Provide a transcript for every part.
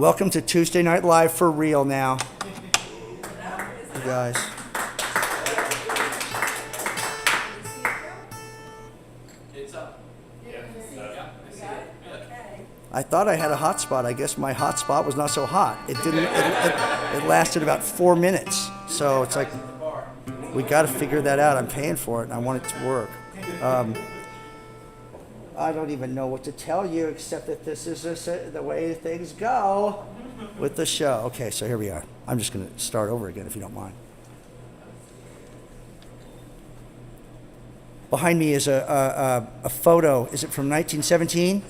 Welcome to Tuesday Night Live for real now. You guys. I thought I had a hot spot. I guess my hot spot was not so hot. It didn't. It lasted about 4 minutes. So it's like we got to figure that out. I'm paying for it, and I want it to work. I don't even know what to tell you except that this is the way things go with the show. Okay, so here we are. I'm just going to start over again if you don't mind. Behind me is a photo. Is it from 1917?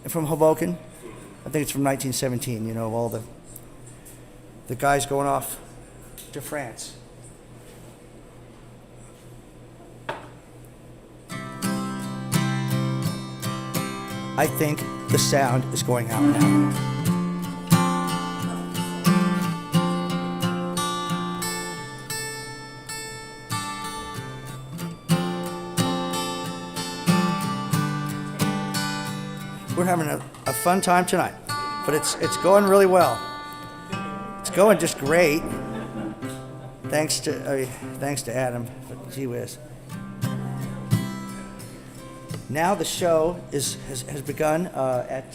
From Hoboken? I think it's from 1917, you know, of all the guys going off to France. I think the sound is going out now. We're having a fun time tonight, but it's going really well. It's going just great. Thanks to Adam, but gee whiz. Now the show has begun at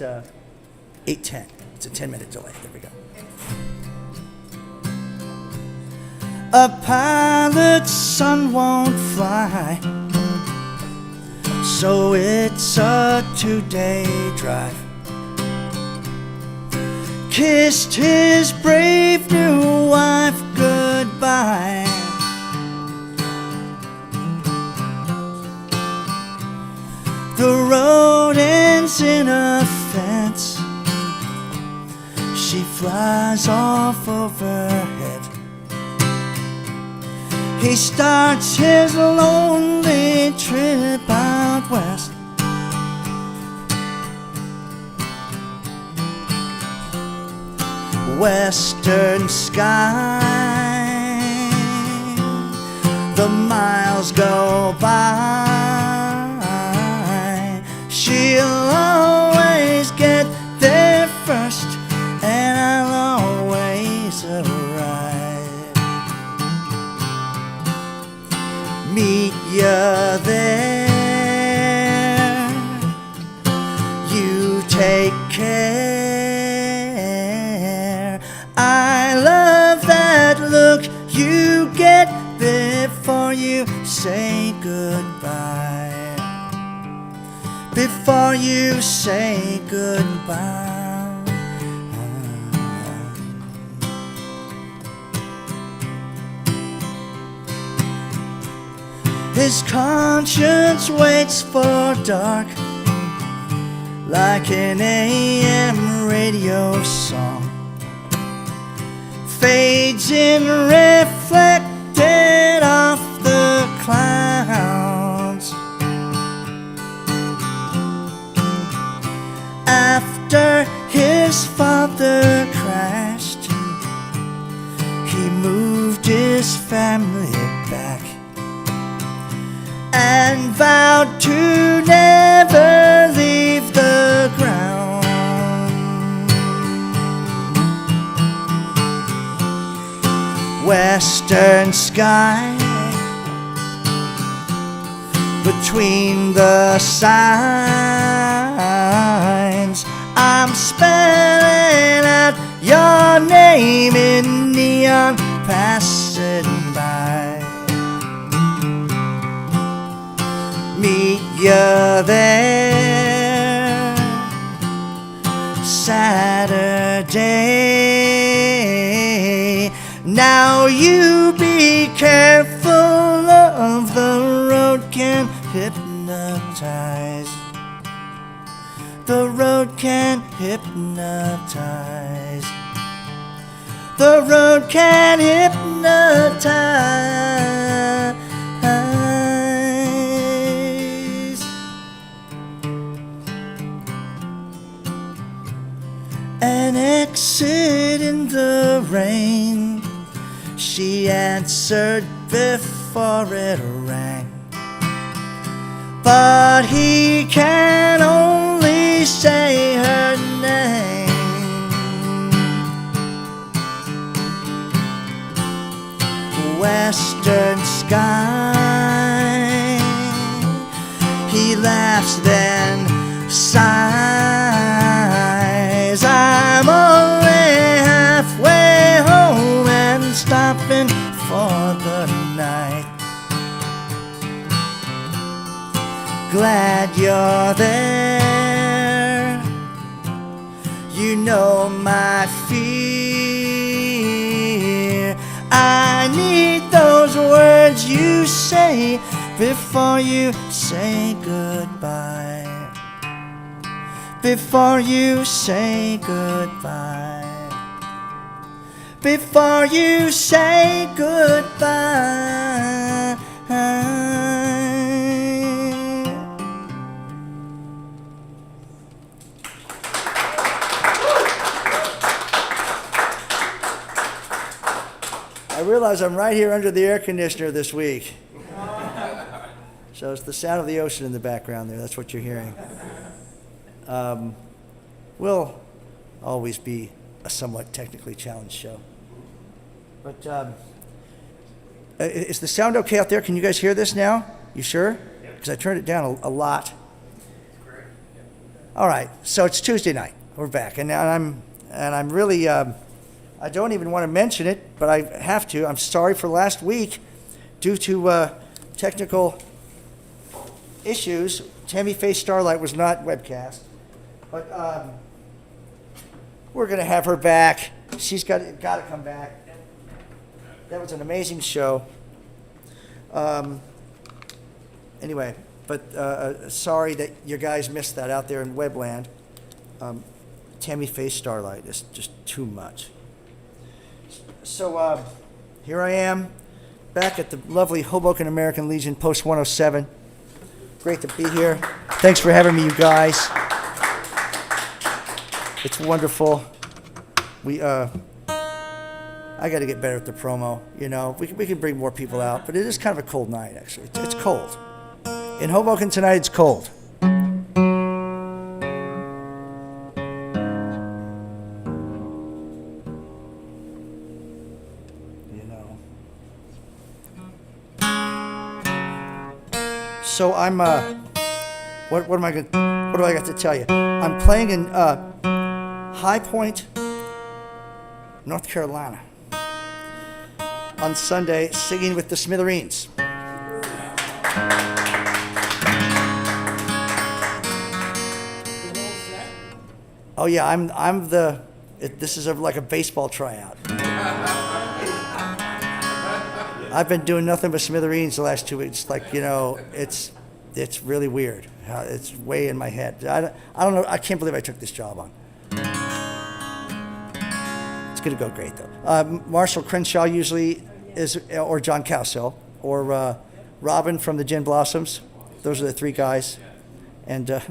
8:10. It's a 10-minute delay. There we go. A pilot's son won't fly, so it's a 2-day drive. Kissed his brave new wife goodbye. The road ends in a fence. She flies off overhead. He starts his lonely trip out west. Western sky, the miles go by. She'll always get there first, and I'll always arrive. Meet ya there, you take care. I love that look you get before you say goodbye. Before you say goodbye. His conscience waits for dark, like an AM radio song. Fades in reflected off the clouds. After his father crashed, he moved his family back and vowed to never leave the ground. Western sky, between the signs, I'm spelling out your name in neon passing by. Meet ya there, Saturday. Now you be careful of the road can hypnotize. The road can hypnotize. The road can hypnotize. An exit in the rain, she answered before it rang. But he can only say her name. western sky. He laughs then sighs. I'm only halfway home and stopping for the night. Glad you're there. You know my fear. I need those words you say before you say goodbye. Before you say goodbye. Before you say goodbye. I realize I'm right here under the air conditioner this week. So it's the sound of the ocean in the background there. That's what you're hearing. Will always be a somewhat technically challenged show. But is the sound okay out there? Can you guys hear this now? You sure? Because I turned it down a lot. All right. So it's Tuesday night. We're back, and I'm really. I don't even want to mention it, but I have to. I'm sorry for last week, due to technical issues. Tammy Faye Starlight was not webcast, but we're going to have her back. She's got to come back. That was an amazing show. Anyway, but sorry that you guys missed that out there in Webland. Tammy Faye Starlight is just too much. So here I am, back at the lovely Hoboken American Legion, Post 107. Great to be here. Thanks for having me, you guys. It's wonderful. I got to get better at the promo. You know, we can bring more people out, but it is kind of a cold night, actually. It's cold. In Hoboken tonight, it's cold. So I'm, what do I got to tell you? I'm playing in High Point, North Carolina on Sunday, singing with the Smithereens. Oh yeah, this is like a baseball tryout. I've been doing nothing but Smithereens the last 2 weeks. Like, you know, it's really weird. It's way in my head. I don't know. I can't believe I took this job on. It's going to go great, though. Marshall Crenshaw usually is, or John Cowsill, or Robin from the Gin Blossoms. Those are the three guys. And they're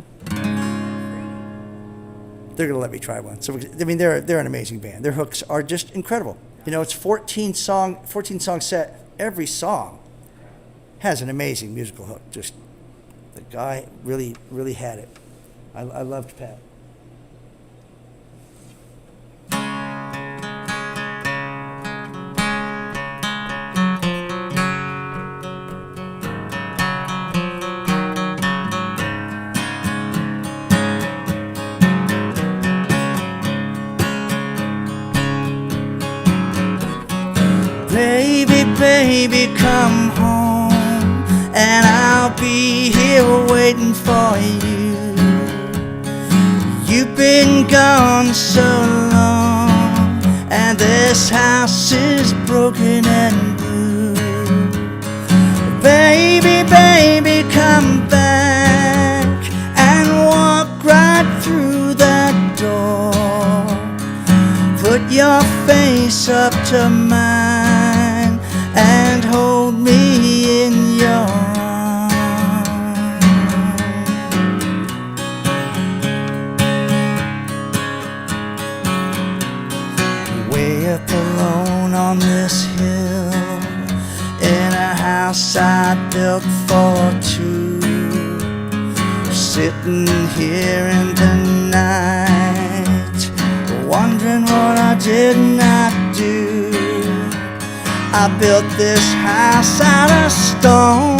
going to let me try one. So, I mean, they're an amazing band. Their hooks are just incredible. You know, it's 14 song set. Every song has an amazing musical hook. Just the guy really, really had it. I loved Pat. Baby, come home, and I'll be here waiting for you. You've been gone so long, and this house is broken and blue. Baby, come back and walk right through that door. Put your face up to mine and hold me in your arms. Way up alone on this hill, in a house I built for two, sitting here in the night, wondering what I did not do. I built this house out of stone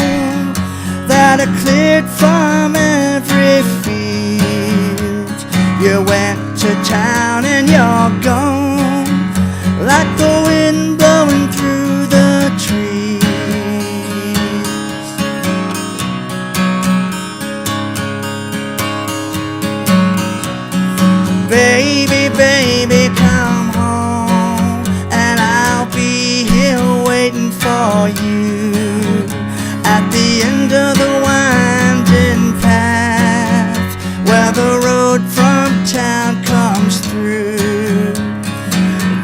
that I cleared from every field. You went to town and you're gone, like the wind blowing through the trees. Baby, baby, come home, and I'll be here waiting for you at the end of the winding path where the road from town comes through.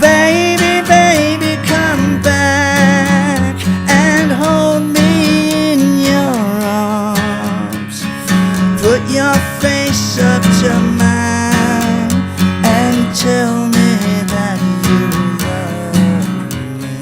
Baby, baby, come back and hold me in your arms. Put your face up to mine and tell me that you love me.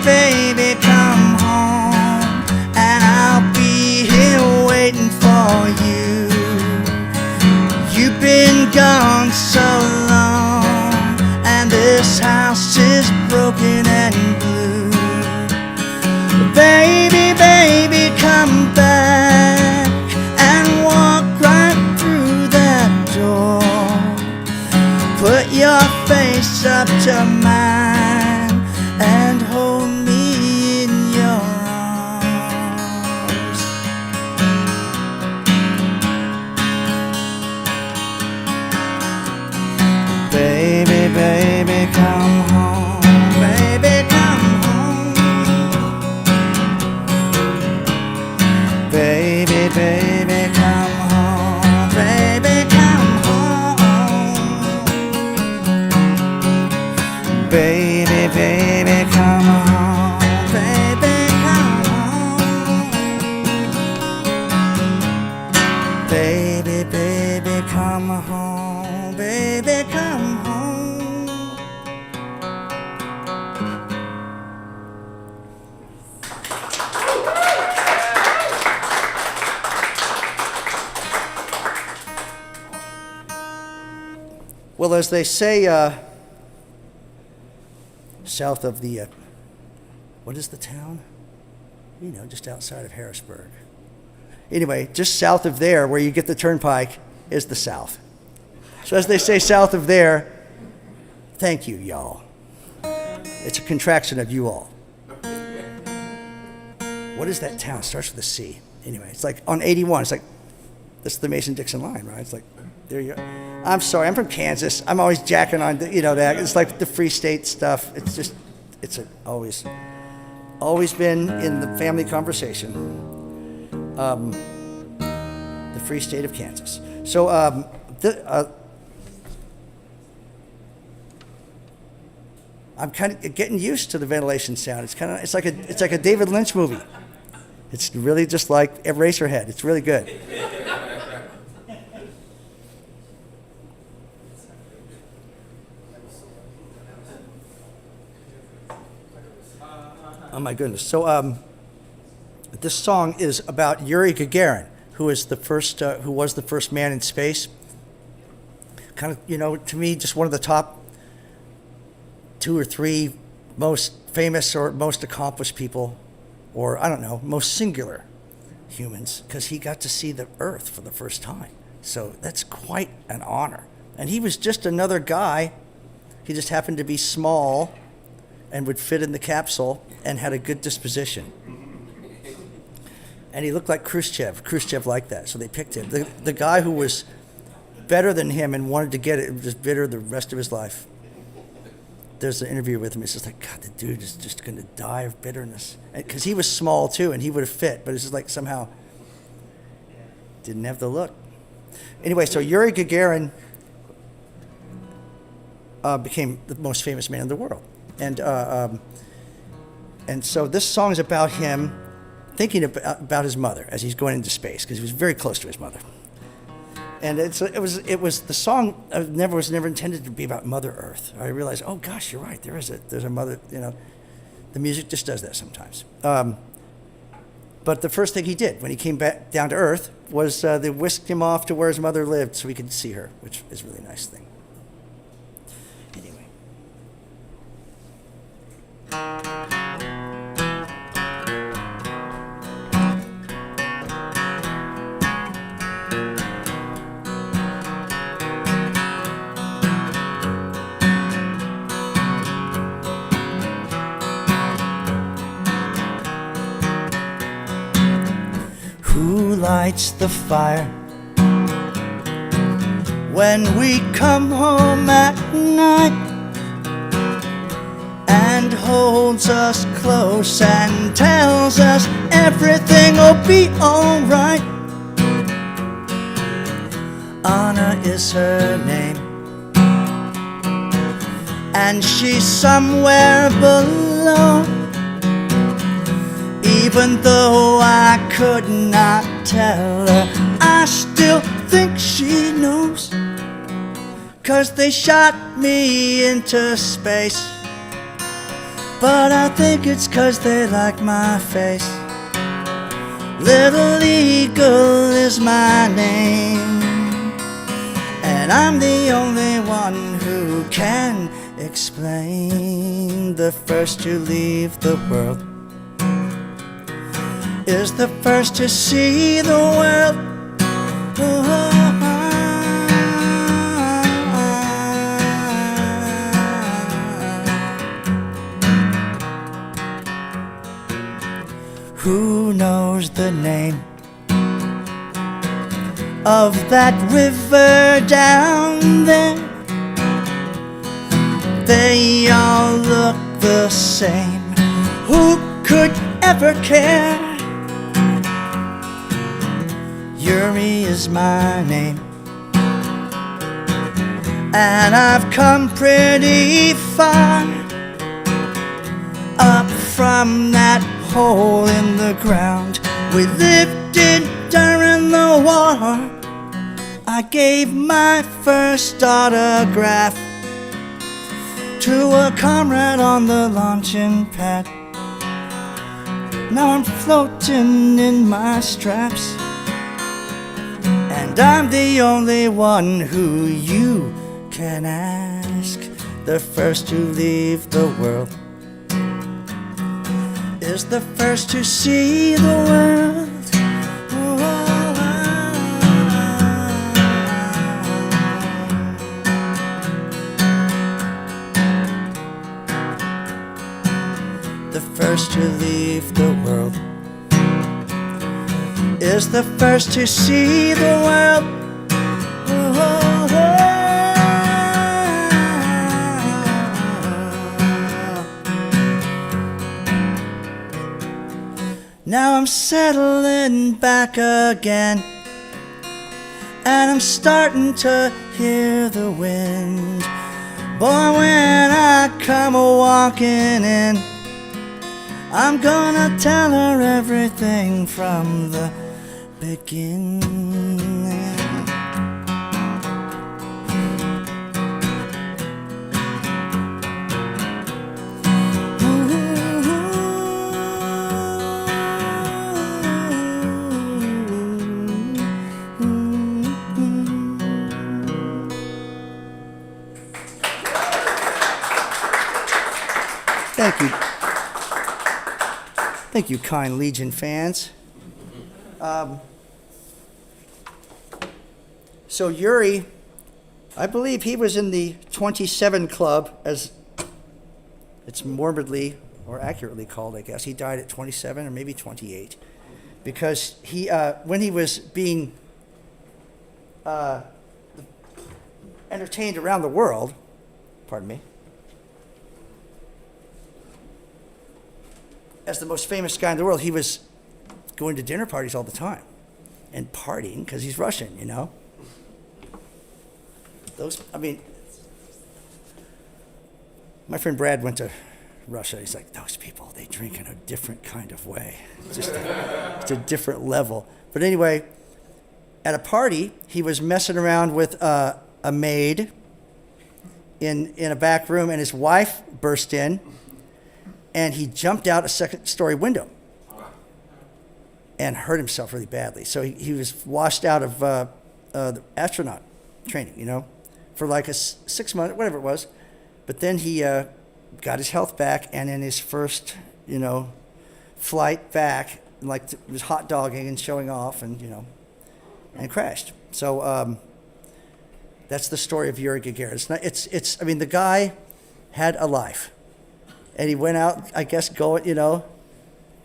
Baby, come home, and I'll be here waiting for you. You've been gone so long, and this house is broken and blue. Baby, baby, come back and walk right through that door. Put your face up to mine and hold me in your arms. Baby, baby, come home. Baby, come home. Baby, baby, come home. Baby, come home. Baby, baby, come home. Baby, come home. Baby, baby, come home. Baby, come home. Well, as they say, south of the, what is the town? You know, just outside of Harrisburg. Anyway, just south of there, where you get the turnpike, is the South. So as they say south of there, thank you, y'all. It's a contraction of you all. What is that town? It starts with a C. Anyway, it's like on 81. It's like, that's the Mason-Dixon line, right? It's like, there you go. I'm sorry, I'm from Kansas. I'm always jacking on, that. It's like the Free State stuff. It's just, always been in the family conversation. The Free State of Kansas. So, I'm kind of getting used to the ventilation sound. It's like a David Lynch movie. It's really just like Eraserhead. It's really good. Oh my goodness. So this song is about Yuri Gagarin, who was the first man in space. Kind of, to me, just one of the top 2 or 3 most famous or most accomplished people, or I don't know, most singular humans, because he got to see the Earth for the first time. So that's quite an honor. And he was just another guy. He just happened to be small and would fit in the capsule and had a good disposition. And he looked like Khrushchev. Khrushchev liked that, so they picked him. The guy who was better than him and wanted to get it was bitter the rest of his life. there's an interview with him. It's just like, God, the dude is just going to die of bitterness. Because he was small, too, and he would have fit. But it's just like somehow didn't have the look. Anyway, so Yuri Gagarin became the most famous man in the world. And so this song is about him thinking about his mother as he's going into space, because he was very close to his mother. And it was the song was never intended to be about Mother Earth. I realized, oh gosh, you're right. There's a mother. The music just does that sometimes. But the first thing he did when he came back down to Earth was they whisked him off to where his mother lived so he could see her, which is a really nice thing. Anyway. Who lights the fire when we come home at night and holds us close and tells us everything will be alright? Anna is her name, and she's somewhere below. Even though I could not tell her, I still think she knows. 'Cause they shot me into space, but I think it's 'cause they like my face. Little Eagle is my name, and I'm the only one who can explain. The first to leave the world is the first to see the world. Who knows the name of that river down there? They all look the same. Who could ever care? Yuri is my name, and I've come pretty far up from that hole in the ground we lived in during the war. I gave my first autograph to a comrade on the launching pad. Now I'm floating in my straps, and I'm the only one who you can ask. The first to leave the world is the first to see the world. The first to leave the world is the first to see the world. Now I'm settling back again, and I'm starting to hear the wind. Boy, when I come walking in, I'm gonna tell her everything from the beginning. Thank you. Thank you, kind Legion fans. So Yuri, I believe he was in the 27 Club, as it's morbidly or accurately called, I guess. He died at 27 or maybe 28, because he, when he was being entertained around the world, pardon me, as the most famous guy in the world, he was going to dinner parties all the time and partying because he's Russian, you know? My friend Brad went to Russia. He's like, those people, they drink in a different kind of way. It's a different level. But anyway, at a party, he was messing around with a maid in a back room, and his wife burst in, and he jumped out a second-story window and hurt himself really badly. So he was washed out of the astronaut training, you know, for like 6 months, whatever it was. But then he got his health back, and in his first, you know, flight back, like it was hot dogging and showing off, and you know, and crashed. So that's the story of Yuri Gagarin. It's. I mean, the guy had a life, and he went out, I guess, going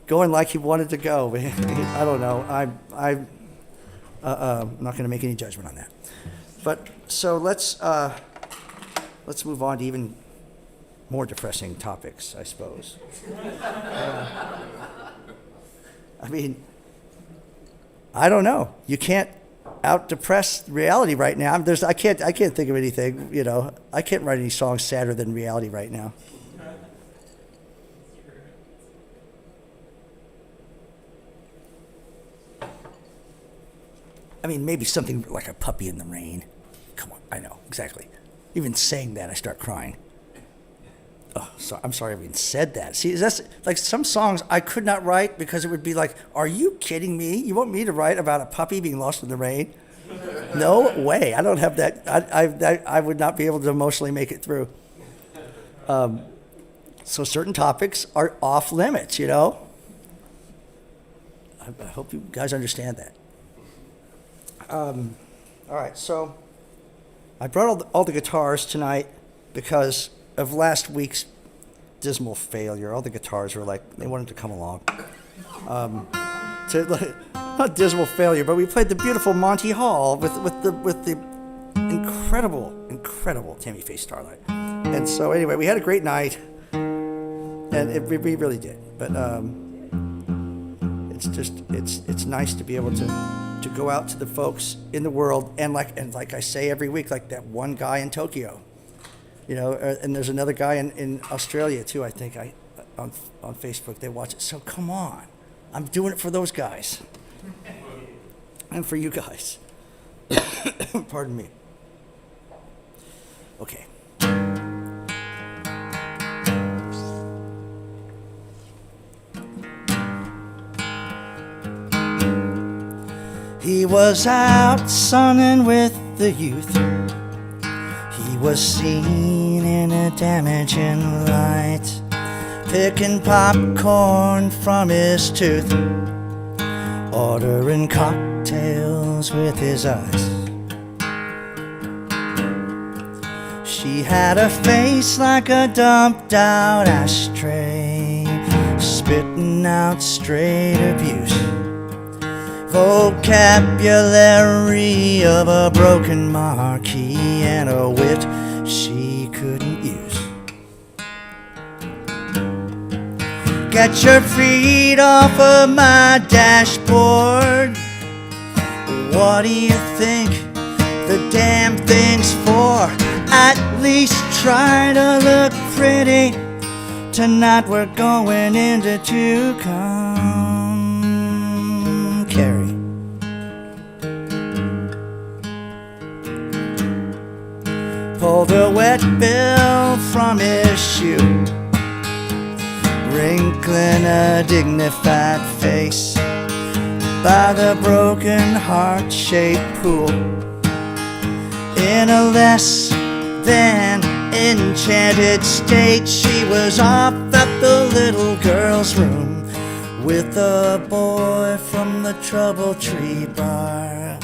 like he wanted to go. I don't know. I'm not going to make any judgment on that. But so let's move on to even more depressing topics, I suppose. I mean, I don't know. You can't out-depress reality right now. I can't think of anything, you know. I can't write any songs sadder than reality right now. I mean, maybe something like a puppy in the rain. Come on, I know, exactly. Even saying that, I start crying. Oh, I'm sorry I even said that. See, that's like some songs I could not write because it would be like, are you kidding me? You want me to write about a puppy being lost in the rain? No way. I don't have that. I would not be able to emotionally make it through. So certain topics are off limits, you know? I hope you guys understand that. All right, so I brought all the guitars tonight because of last week's dismal failure. All the guitars were like, they wanted to come along. Not dismal failure, but we played the beautiful Monty Hall with the incredible Tammy Faye Starlight. And so anyway, we had a great night, and we really did. But it's nice to be able to go out to the folks in the world, and like I say every week, like that one guy in Tokyo. You know, and there's another guy in Australia too, I think, on Facebook. They watch it. So come on. I'm doing it for those guys. And for you guys. Pardon me. Okay. He was out sunning with the youth. He was seen in a damaging light, picking popcorn from his tooth, ordering cocktails with his eyes. She had a face like a dumped out ashtray, spitting out straight abuse, vocabulary of a broken marquee, and a wit she couldn't use. Get your feet off of my dashboard. What do you think the damn thing's for? At least try to look pretty. Tonight we're going into Tucumcari. Pulled a wet bill from his shoe, wrinkling a dignified face by the broken heart-shaped pool. In a less than enchanted state, she was off at the little girl's room with a boy from the Troubletree bar,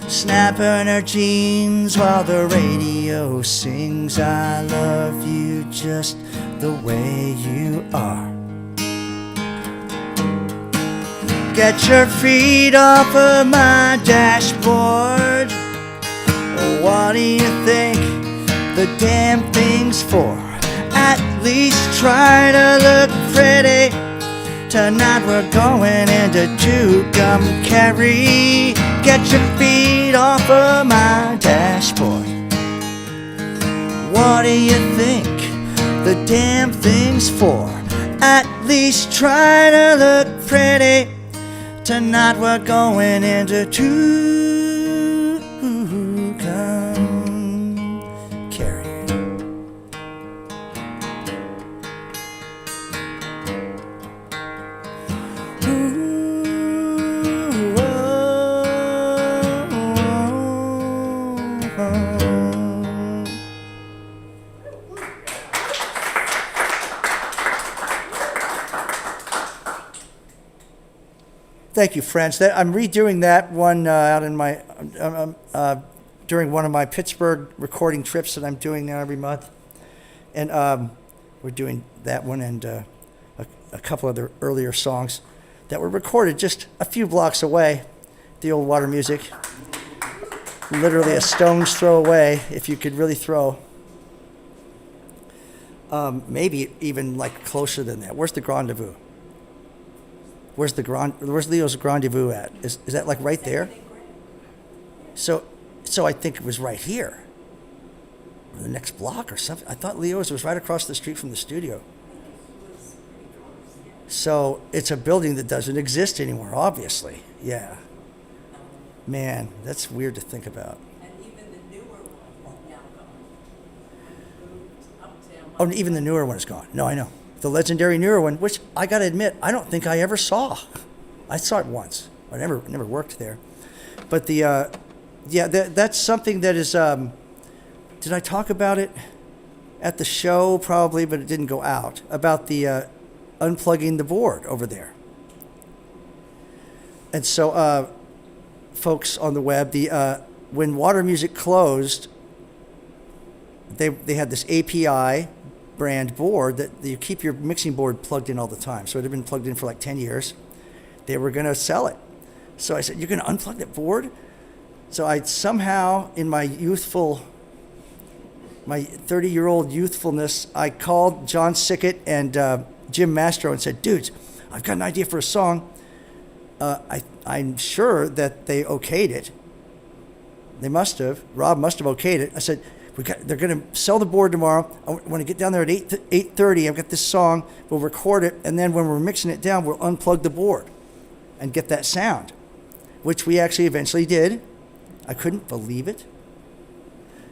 snapping her jeans while the radio sings, I love you just the way you are. Get your feet off of my dashboard. What do you think the damn thing's for? At least try to look pretty. Tonight we're going into Tucumcari. Get your feet off of my dashboard. What do you think the damn thing's for? At least try to look pretty. Tonight we're going into Tucumcari. Thank you, friends. I'm redoing that one out in my during one of my Pittsburgh recording trips that I'm doing now every month, and we're doing that one and a couple other earlier songs that were recorded just a few blocks away. The old Water Music, literally a stone's throw away, if you could really throw. Maybe even like closer than that. Where's the Grandezvous? Where's Leo's Grandezvous at? Is that like right there? So I think it was right here, or the next block or something. I thought Leo's was right across the street from the studio. So it's a building that doesn't exist anymore, obviously. Yeah. Man, that's weird to think about. And even the newer one is now gone. Moved uptown. Oh, and even the newer one is gone. No, I know. The legendary newer one, which I got to admit, I don't think I ever saw. I saw it once. I never worked there. But that's something that is, did I talk about it at the show? Probably, but it didn't go out. About the unplugging the board over there. And so, folks on the web, when Water Music closed, they had this API brand board that you keep your mixing board plugged in all the time. So it had been plugged in for like 10 years. They were going to sell it. So I said, you're going to unplug that board? So I somehow, in my 30-year-old youthfulness, I called John Sickett and Jim Mastro and said, dudes, I've got an idea for a song. I'm sure that they okayed it. They must have. Rob must have okayed it. I said, they're going to sell the board tomorrow. I want to get down there at 8:30. I've got this song. We'll record it, and then when we're mixing it down, we'll unplug the board and get that sound, which we actually eventually did. I couldn't believe it.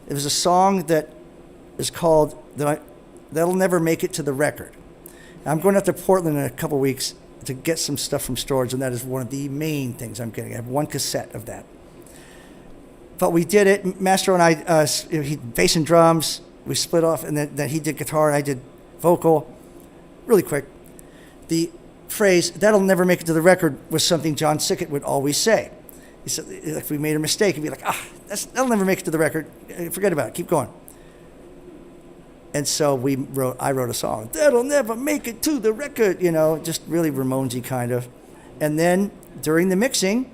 It was a song that is called That'll Never Make It to the Record. I'm going out to Portland in a couple weeks to get some stuff from storage, and that is one of the main things I'm getting. I have one cassette of that. But we did it. Mastro and I, he bass and drums. We split off, and then he did guitar, and I did vocal. Really quick. The phrase, that'll never make it to the record, was something John Sickett would always say. He said, if we made a mistake, he'd be like, that'll never make it to the record. Forget about it. Keep going. And so I wrote a song. That'll never make it to the record, just really Ramones-y kind of. And then during the mixing,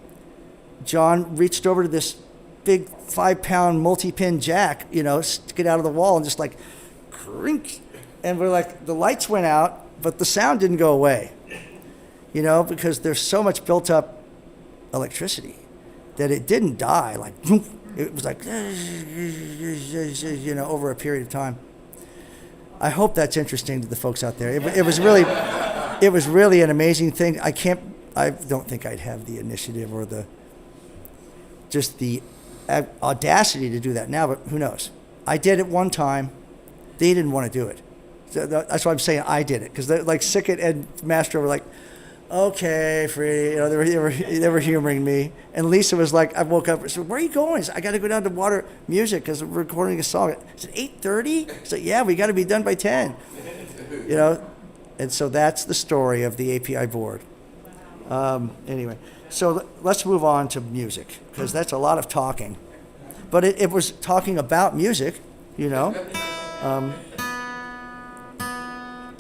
John reached over to this big 5-pound multi-pin jack, stick it out of the wall and just like crink. And we're like, the lights went out, but the sound didn't go away, because there's so much built up electricity that it didn't die. Like, it was like, over a period of time. I hope that's interesting to the folks out there. It was really an amazing thing. I don't think I'd have the initiative or the audacity to do that now, but who knows? I did it one time. They didn't want to do it. So that's why I'm saying I did it, because like Sickett and Mastro were like, okay, Freddie, they were humoring me. And Lisa was like, I woke up and said, where are you going? I said, I got to go down to Water Music because we're recording a song. I said, 8:30? I said, yeah, we got to be done by 10. And so that's the story of the API board. Anyway, so let's move on to music, because that's a lot of talking. But it was talking about music,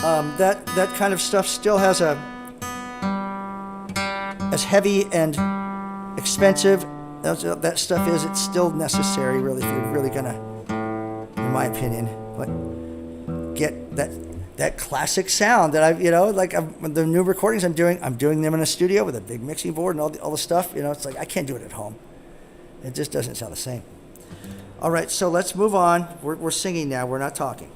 that kind of stuff still has as heavy and expensive as that stuff is, it's still necessary, really, if you're really gonna, in my opinion. But get that classic sound that I've, the new recordings I'm doing them in a studio with a big mixing board and all the stuff. It's like I can't do it at home. It just doesn't sound the same. All right, so let's move on. We're singing now. We're not talking.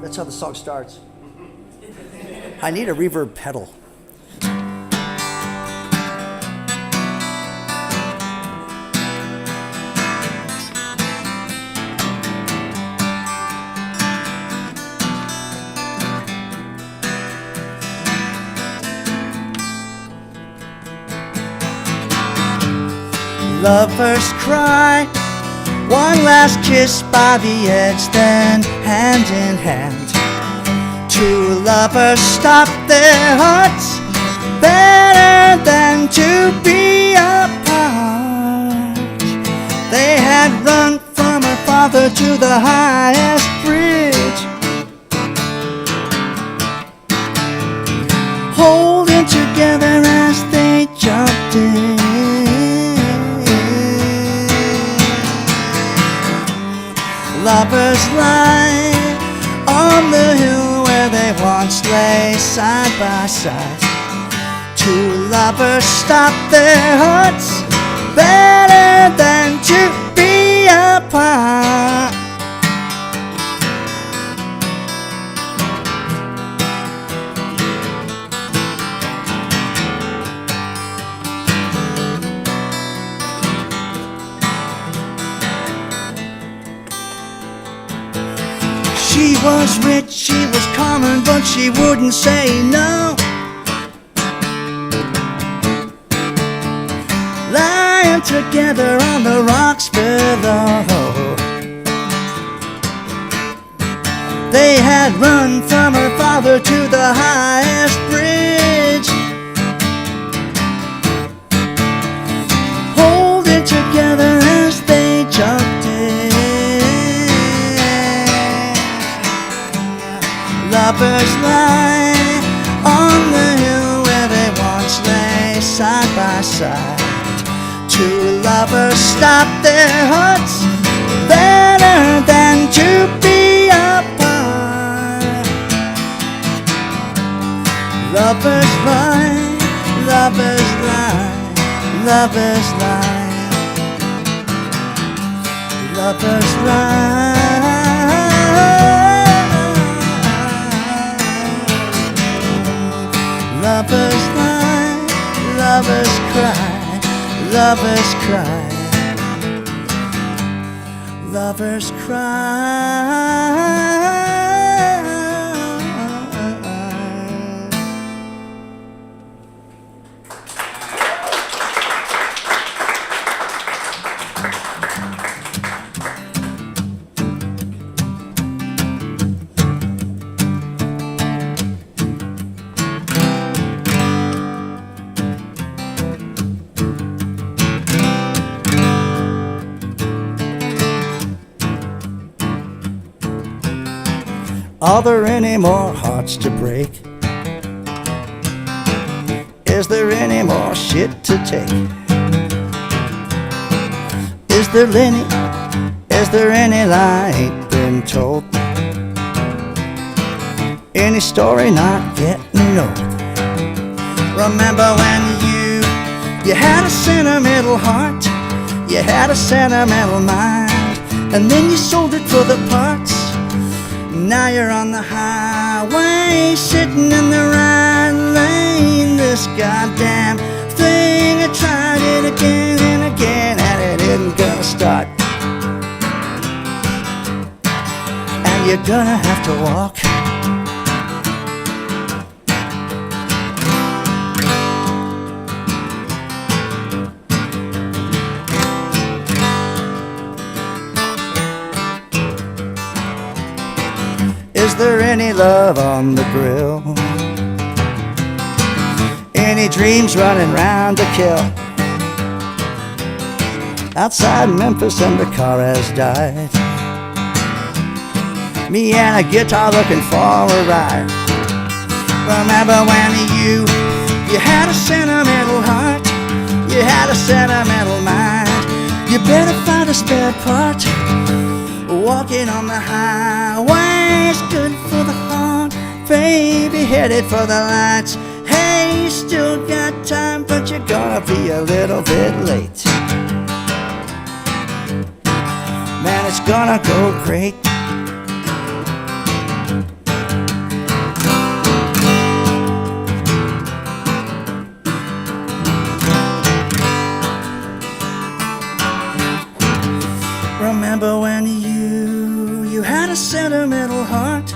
That's how the song starts. I need a reverb pedal. Lovers cry, one last kiss by the edge, then hand in hand. Two lovers stop their hearts, better than to be apart. They had run from her father to the highest bridge, holding together as they jumped in. Lovers lie on the hill where they once lay side by side. Two lovers stop their hearts, better than to be apart. She was rich, she was common, but she wouldn't say no. Lying together on the rocks below. They had run from her father to the highest bridge, holding together as they jumped in. Lovers lie on the hill where they once lay side by side. Two lovers stop their hearts, better than to be apart. Lovers lie, lovers lie, lovers lie, lovers lie. Lovers lie, lovers cry, lovers cry, lovers cry. Are there any more hearts to break? Is there any more shit to take? Is there any lie ain't been told? Any story not getting old? Remember when you had a sentimental heart, you had a sentimental mind, and then you sold it for the parts. Now you're on the highway, sitting in the right lane. This goddamn thing, I tried it again and again, and it isn't gonna start. And you're gonna have to walk. Is there any love on the grill? many dreams running round to kill. Outside Memphis and the car has died. Me and a guitar looking for a ride. Remember when you had a sentimental heart, you had a sentimental mind. You better find a spare part. Walking on the highway's good for the heart. Baby, headed for the lights. Hey, you still got time, but you're gonna be a little bit late. Man, it's gonna go great. Remember when you had a sentimental heart,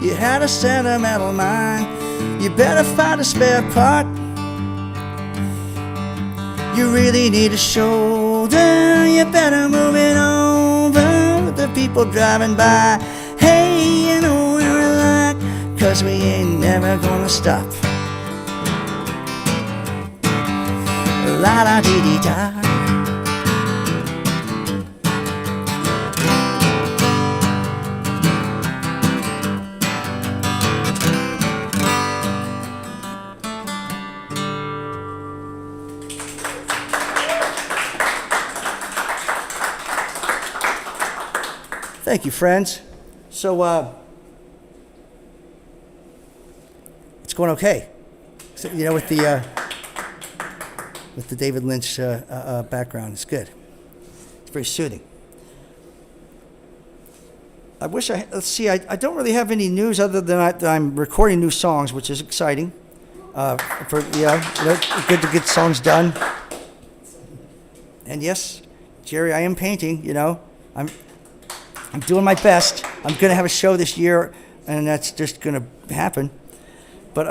you had a sentimental mind. You better find a spare part. You really need a shoulder. You better move it over with the people driving by. Hey, you know where we're like, 'cause we ain't never gonna stop. La da dee dee da. Thank you, friends. So, it's going okay. So, you know, with the David Lynch background, it's good. It's very soothing. I wish let's see, I don't really have any news other than that I'm recording new songs, which is exciting. Good to get songs done. And yes, Jerry, I am painting, you know. I'm doing my best. I'm going to have a show this year, and that's just going to happen. But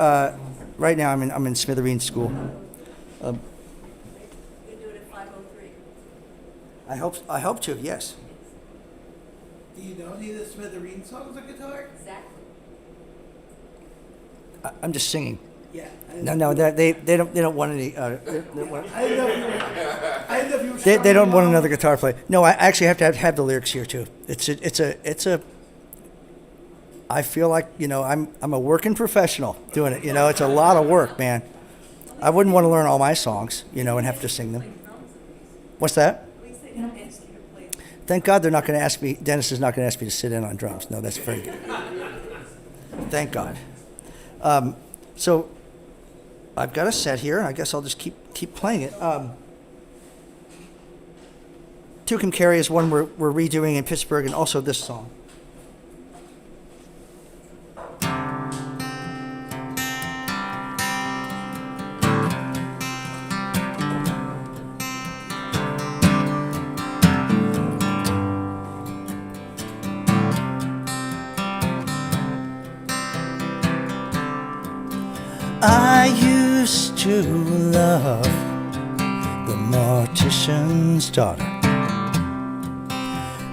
right now, I'm in Smithereen School. You do it at 5:03. I hope to, yes. Do you know any of the Smithereen songs on guitar? Exactly. I'm just singing. Yeah. No, they don't want any. I didn't know if you were. They don't want another guitar player. No, I actually have to have the lyrics here too. It's a. I feel like, you know, I'm a working professional doing it. You know, it's a lot of work, man. I wouldn't want to learn all my songs, you know, and have to sing them. What's that? At least they don't ask you to play. Thank God they're not going to ask me. Dennis is not going to ask me to sit in on drums. No, that's very good. Thank God. So I've got a set here, and I guess I'll just keep playing it. Tucum Carry is one we're redoing in Pittsburgh, and also this song. I used to love the mortician's daughter.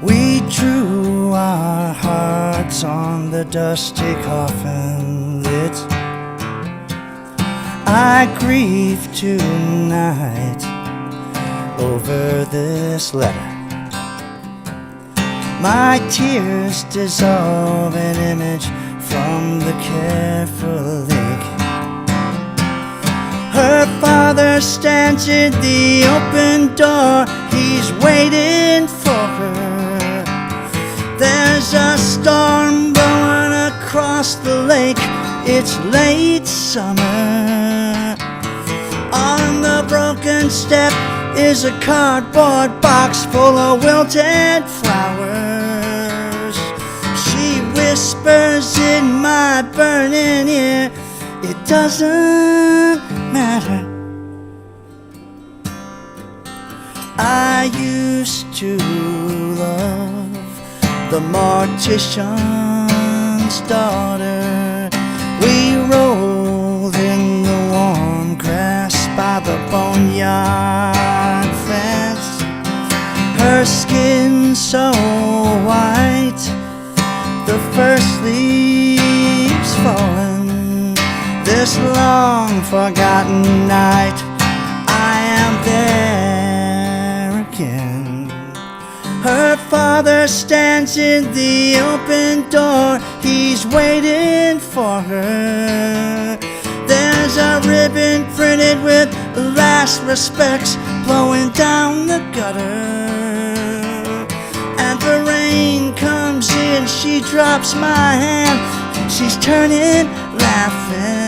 We drew our hearts on the dusty coffin lid. I grieve tonight over this letter. My tears dissolve an image from the careful lake. Her father stands at the open door. He's waiting for her. There's a storm blowing across the lake. It's late summer. On the broken step is a cardboard box full of wilted flowers. She whispers in my burning ear, it doesn't matter. I used to love the mortician's daughter. We rolled in the warm grass by the boneyard fence. Her skin so white, the first leaves fallen. this long forgotten night, I am there again. Her father stands in the open door, he's waiting for her. There's a ribbon printed with last respects blowing down the gutter. And the rain comes in, she drops my hand, she's turning, laughing.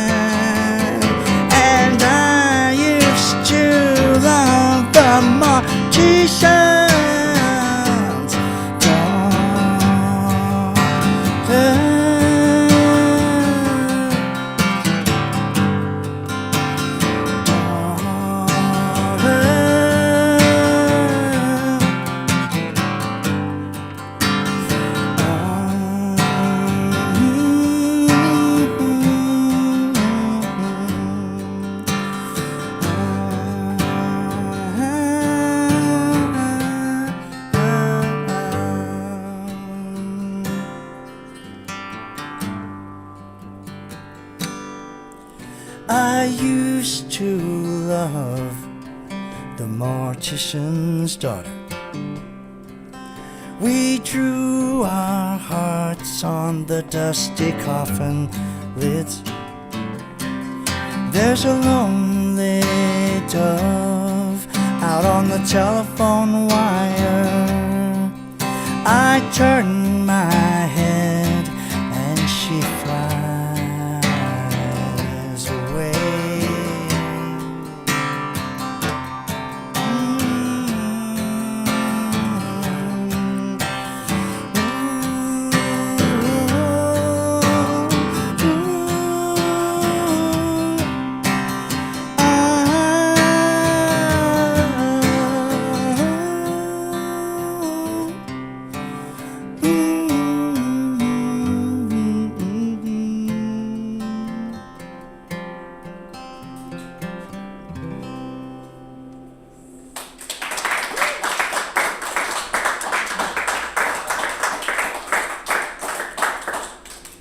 And I used to love the Morticians. Daughter. I used to love the Mortician's daughter. We drew our hearts on the dusty coffin lids. There's a lonely dove out on the telephone wire. I turn my head and she flies away.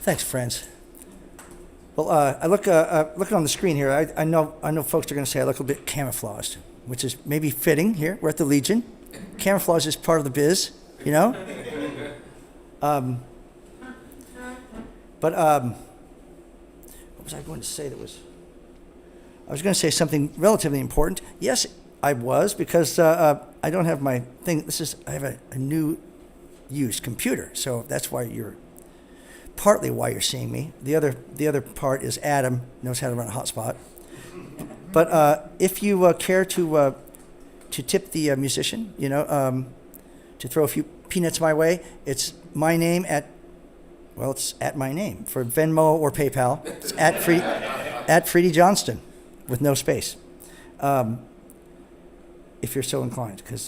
Thanks, friends. Well, I look looking on the screen here. I know folks are going to say I look a bit camouflaged, which is maybe fitting here. We're at the Legion. Camouflage is part of the biz, you know. But what was I going to say? I was going to say something relatively important. Yes, I was, because I don't have my thing. I have a new used computer, so that's why partly why you're seeing me. The other part is Adam knows how to run a hotspot. But if you care to tip the musician, to throw a few peanuts my way, it's my name it's at my name for Venmo or PayPal. It's at Freedy Johnston with no space. If you're so inclined, because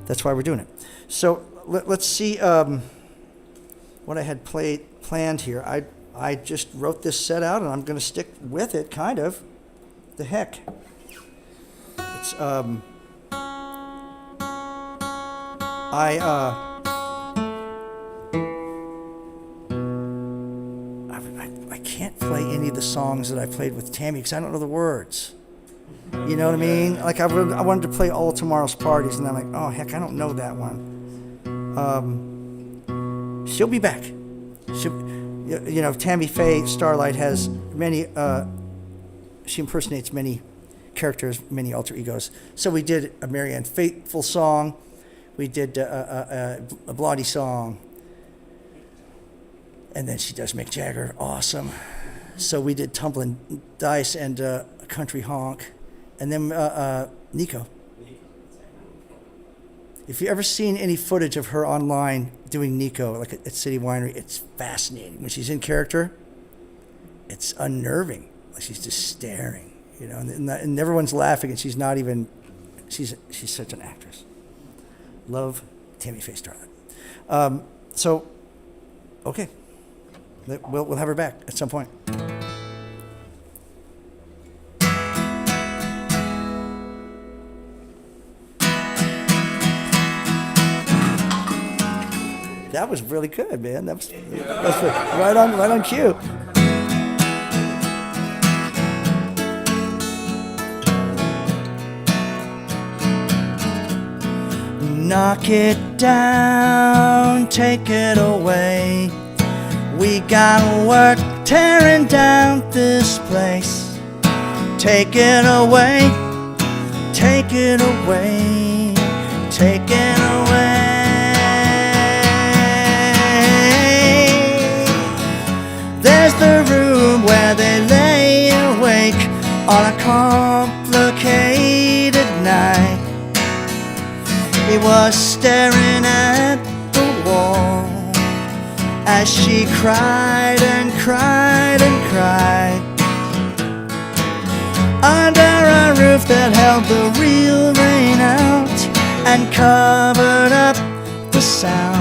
that's why we're doing it. So let's see what I had planned here. I just wrote this set out, and I'm going to stick with it, kind of. The heck. It's I can't play any of the songs that I played with Tammy because I don't know the words. You know what I mean? Like I wanted to play All Tomorrow's Parties, and I'm like, oh heck, I don't know that one. She'll be back. Tammy Faye Starlight has many. She impersonates many characters, many alter egos. So we did a Marianne Faithfull song. We did a Blondie song. And then she does Mick Jagger, awesome. So we did Tumbling Dice and Country Honk. And then Nico. If you've ever seen any footage of her online doing Nico, like at City Winery, it's fascinating. When she's in character, it's unnerving. Like she's just staring, and everyone's laughing, and she's not even, she's such an actress. Love Tammy Faye Starlight. So, okay. We'll have her back at some point. that was really good, man. That was right on cue. Knock it down, take it away. We got work tearing down this place. Take it away, take it away, take it away. There's the room where they lay awake on a complicated night. He was staring at the wall as she cried and cried and cried under a roof that held the real rain out and covered up the sound.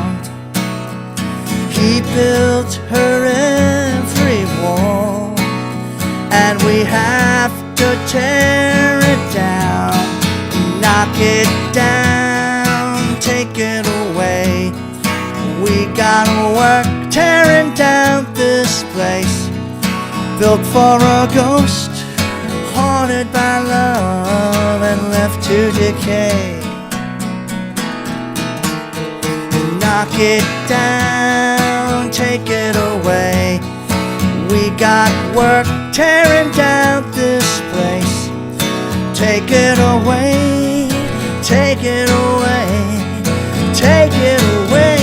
He built her every wall, and we have to tear it down, knock it down, take it away. We got work tearing down this place, built for a ghost, haunted by love and left to decay. Knock it down, take it away. We got work tearing down this place. Take it away, take it away, take it away.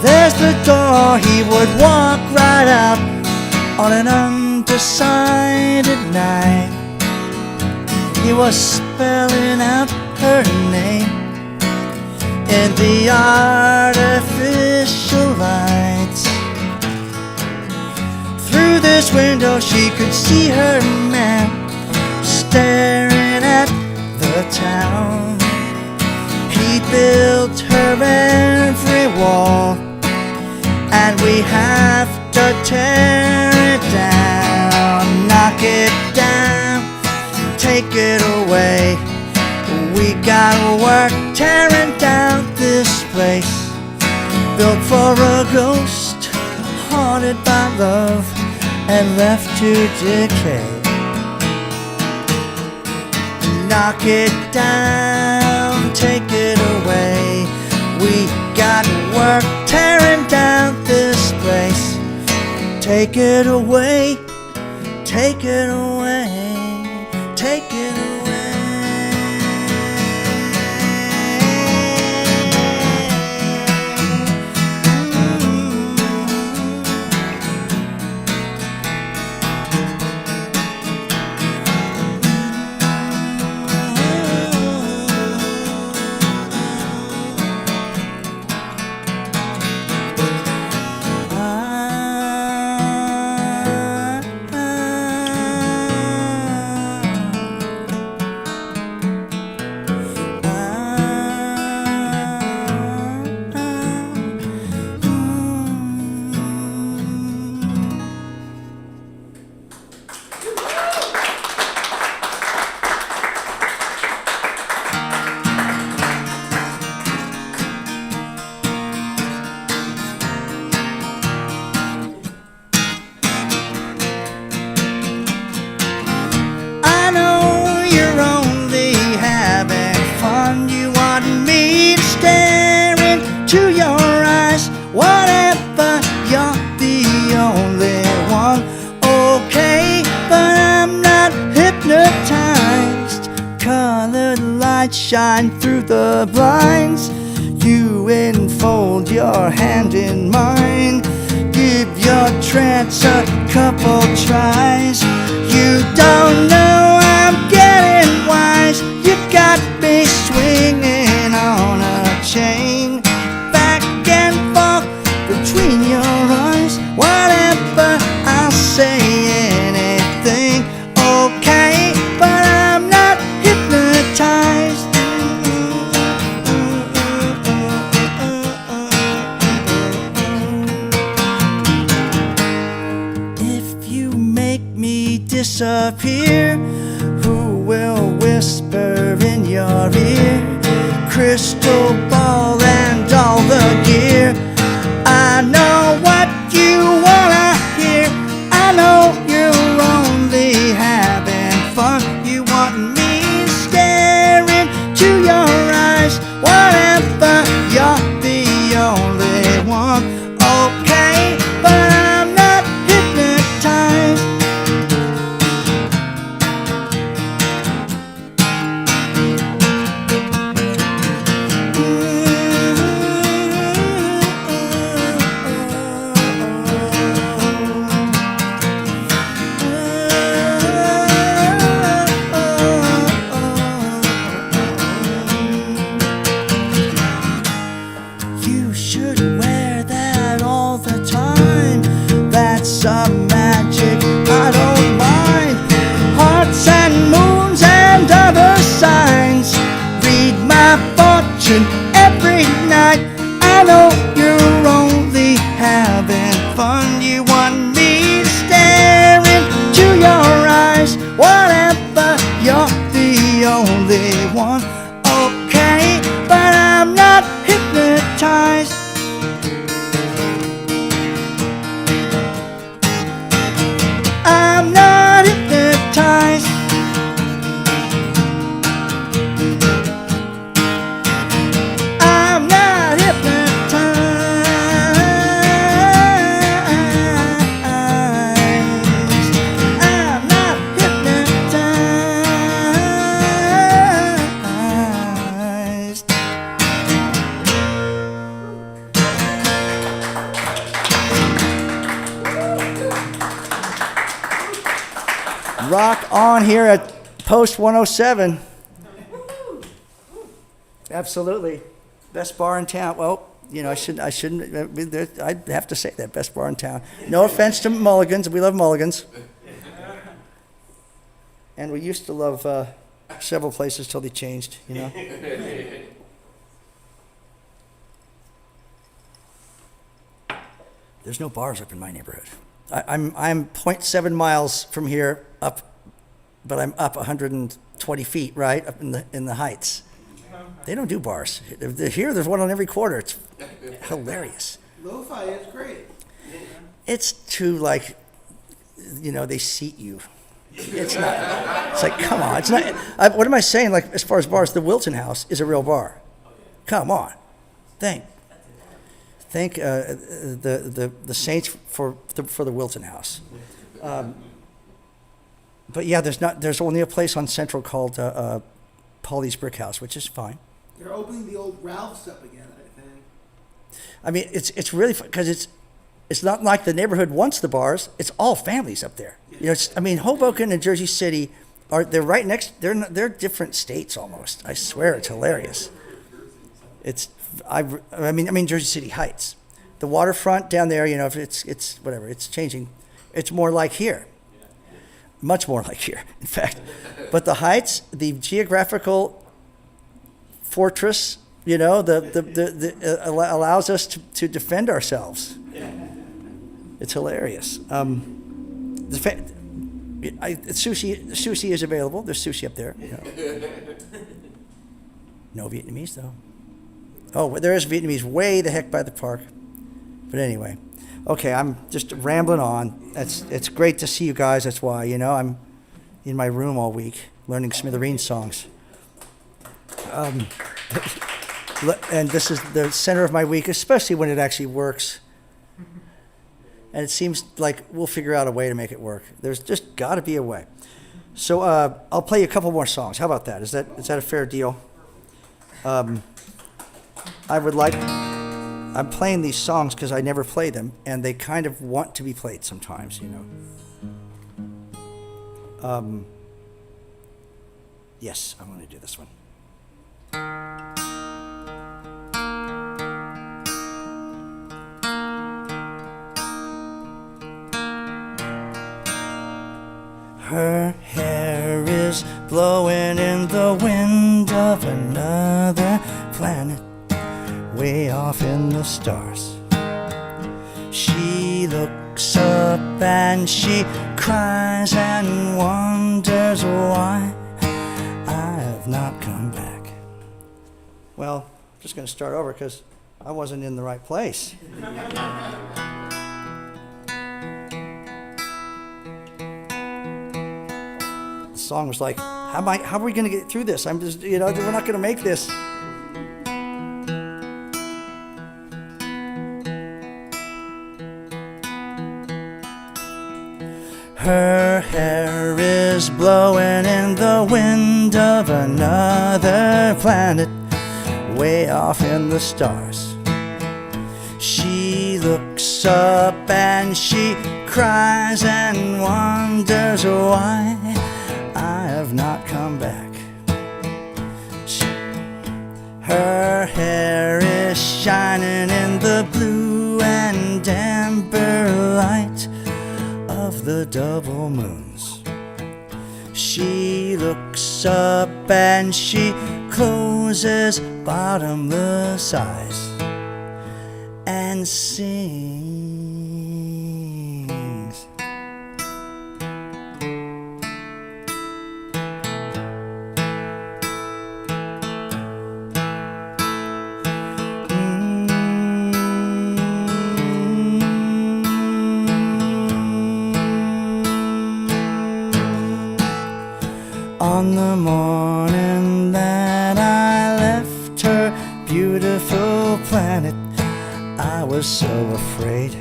There's the door, he would walk right out on an undecided night. He was spelling out her name in the artificial lights. Through this window she could see her man staring at the town. He built her every wall, and we have to tear it down, knock it down, take it away. We got work tearing down this place, built for a ghost, haunted by love and left to decay. Knock it down, take it away. We got work tearing down this place. Take it away, take it away, take it away. To your eyes, whatever, you're the only one. Okay, but I'm not hypnotized. Colored lights shine through the blinds. You enfold your hand in mine. Give your your trance a couple tries. You don't know I'm getting wise. You got me swinging on a chain, back and forth between your eyes. Whatever, I'll say anything, okay, but I'm not hypnotized. If you make me disappear, who will whisper in your ear? Crystal ball and all the gear. I know what you wanna hear. I know you're only having fun. You want me staring to your eyes. Whatever, you're the only one, okay, but I'm not hypnotized. You should wear that all the time. That's some magic I don't mind. Hearts and moons and other signs. Read my fortune every night. I know you're only having fun. You want me staring to your eyes. Whatever, you're the only one, okay, but I'm not hypnotized. I'm not hypnotized. I'm not hypnotized. I'm not hypnotized. Rock on here at Post 107. Absolutely. Best bar in town. Well, you know, I shouldn't, I'd have to say that, best bar in town. No offense to Mulligan's, we love Mulligan's. And we used to love several places till they changed, you know. There's no bars up in my neighborhood. I'm 0.7 miles from here up, but I'm up 120 feet, right, up in the heights. They don't do bars. Here, there's one on every corner. It's hilarious. Lo-fi is great. It's too, like, you know, they seat you. It's not. It's like, come on. It's not. What am I saying? Like, as far as bars, the Wilton House is a real bar. Come on. Thank the saints for the Wilton House. But yeah, there's only a place on Central called Paulie's Brick House, which is fine. They're opening the old Ralph's up again, I think. I mean, it's really fun because it's not like the neighborhood wants the bars. It's all families up there. You know, I mean, Hoboken and Jersey City they're right next. They're different states almost. I swear, it's hilarious. I mean Jersey City Heights, the waterfront down there. You know, if it's whatever, it's changing. It's more like here, much more like here, in fact. But the Heights, the geographical fortress, you know, allows us to defend ourselves. It's hilarious. Sushi is available. There's sushi up there. You know. No Vietnamese though. Oh, there is Vietnamese way the heck by the park. But anyway, okay, I'm just rambling on. It's great to see you guys. That's why, you know, I'm in my room all week learning Smithereens songs. And this is the center of my week, especially when it actually works. And it seems like we'll figure out a way to make it work. There's just got to be a way. So I'll play you a couple more songs. How about that? Is that a fair deal? I would like I'm playing these songs because I never play them, and they kind of want to be played sometimes, you know. Yes, I want to do this one. Her hair is blowing in the wind of another planet, way off in the stars. She looks up and she cries and wonders why I have not come back. Well, I'm just going to start over because I wasn't in the right place. The song was like, how are we going to get through this? I'm just, you know, we're not going to make this. Her hair is blowing in the wind of another planet, way off in the stars. She looks up and she cries and wonders why I have not come back. Her hair is shining in the blue and amber light of the double moons. She looks up and she closes bottomless eyes and sings. On the morning that I left her beautiful planet, I was so afraid.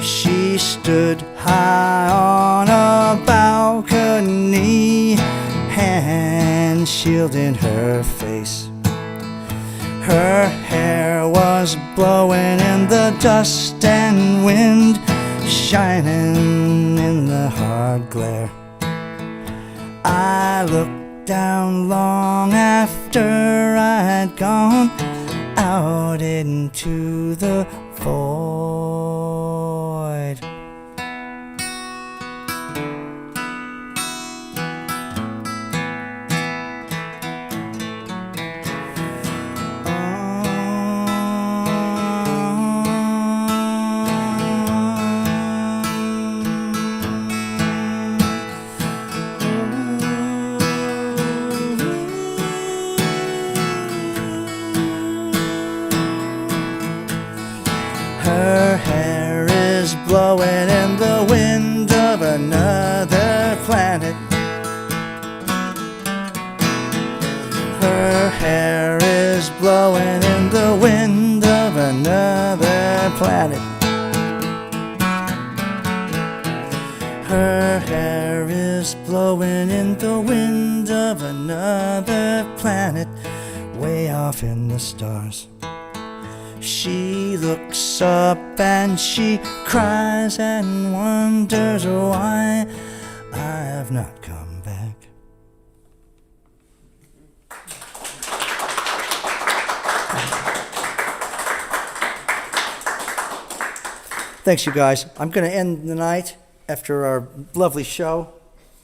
She stood high on a balcony, hand shielding her face. Her hair was blowing in the dust and wind, shining in the hard glare. I looked down long after I'd gone out into the void. Her hair is blowing in the wind of another planet. Her hair is blowing in the wind of another planet. Her hair is blowing in the wind of another planet, way off in the stars. She looks up and she cries and wonders why I have not come back. Thanks, you guys. I'm going to end the night after our lovely show.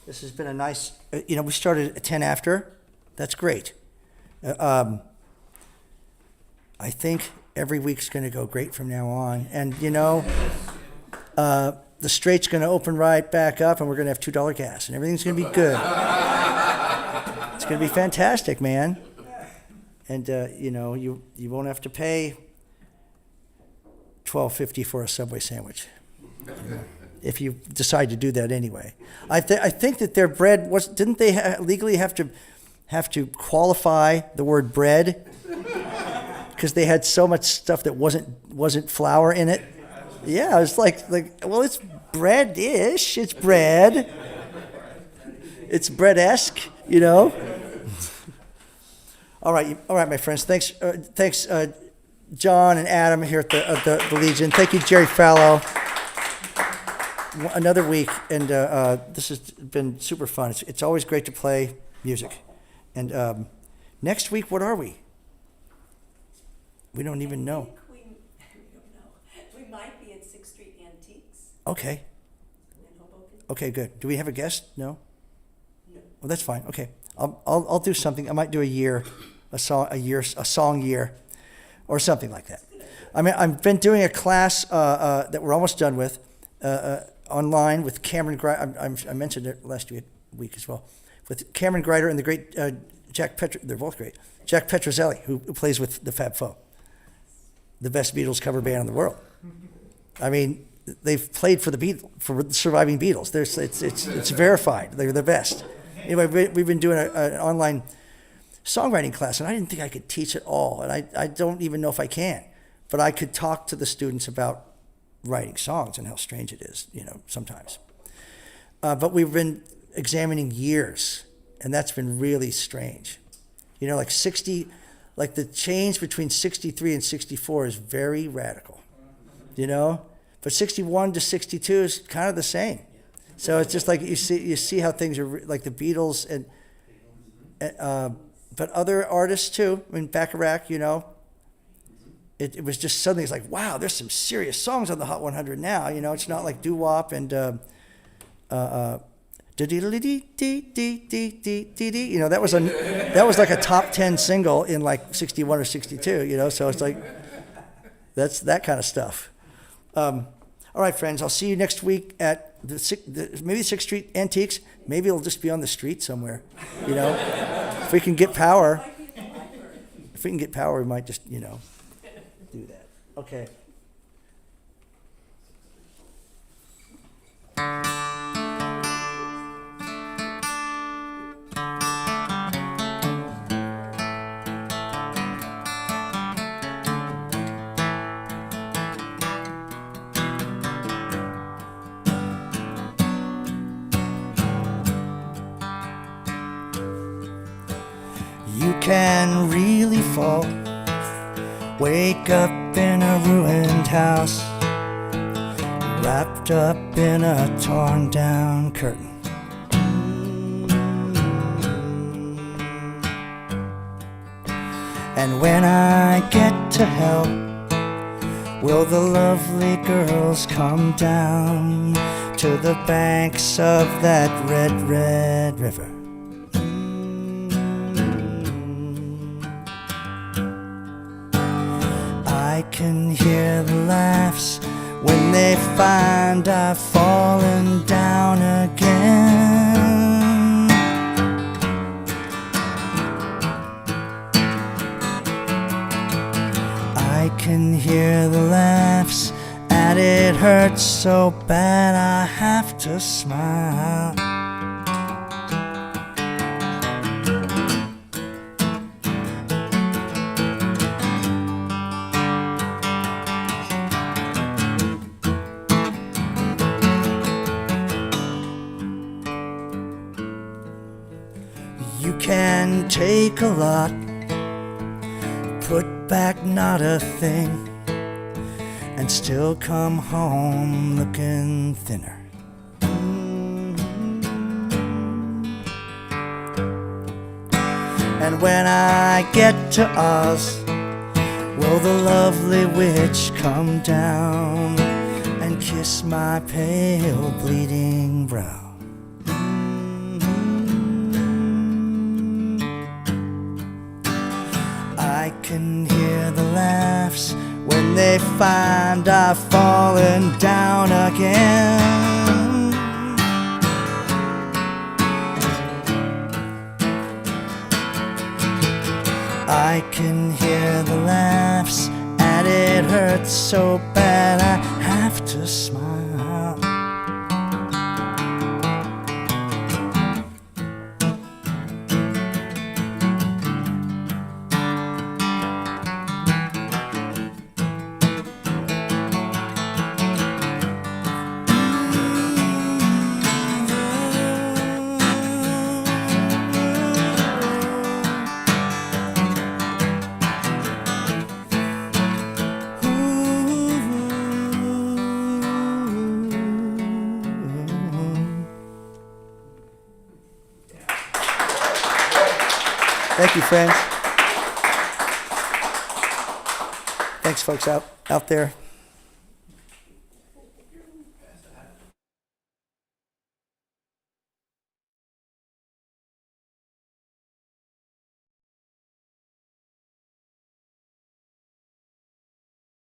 This has been a nice, we started at 10 after. That's great. I think every week's going to go great from now on. And, the Straight's going to open right back up, and we're going to have $2 gas, and everything's going to be good. It's going to be fantastic, man. And, you won't have to pay $12.50 for a Subway sandwich, if you decide to do that anyway. I think that their bread didn't they legally have to qualify the word bread because they had so much stuff that wasn't flour in it. Yeah, I was like, well, it's bread-ish. It's bread. It's bread-esque, All right, my friends. Thanks, John and Adam here at the Legion. Thank you, Jerry Fallow. Another week, and this has been super fun. It's always great to play music. And next week, what are we? We don't even know. We don't know. We might be at Sixth Street Antiques Okay. in Hoboken. Okay, good. Do we have a guest? No? No. Well, that's fine. Okay. I'll do something. I might do a song year, or something like that. I mean, I've been doing a class that we're almost done with, online with Cameron Greider. I mentioned it last week as well, with Cameron Greider and the great Jack they're both great. Jack Petrozelli, who plays with the Fab Four, the best Beatles cover band in the world. I mean, they've played for the surviving Beatles. It's verified. They're the best. Anyway, we've been doing an online songwriting class, and I didn't think I could teach it all, and I don't even know if I can, but I could talk to the students about writing songs and how strange it is, sometimes. But we've been examining years, and that's been really strange. Like the change between 63 and 64 is very radical, But 61 to 62 is kind of the same. So it's just like you see how things are like the Beatles and but other artists too. I mean, Bacharach, it was just suddenly it's like, wow, there's some serious songs on the Hot 100 now. It's not like doo-wop and that was like a top 10 single in like 61 or 62. So it's like that's that kind of stuff. All right, friends, I'll see you next week at maybe Sixth Street Antiques. Maybe it'll just be on the street somewhere, If we can get power. If we can get power, we might just, do that. Okay. You can really fall, wake up in a ruined house, wrapped up in a torn down curtain. And when I get to hell, will the lovely girls come down to the banks of that red, red river? I can hear the laughs when they find I've fallen down again. I can hear the laughs, and it hurts so bad I have to smile. You can take a lot, put back not a thing, and still come home looking thinner. And when I get to Oz, will the lovely witch come down and kiss my pale bleeding brow? I can hear the laughs when they find I've fallen down again. I can hear the laughs, and it hurts so bad I have to smile. Thank you, friends. Thanks, folks out there.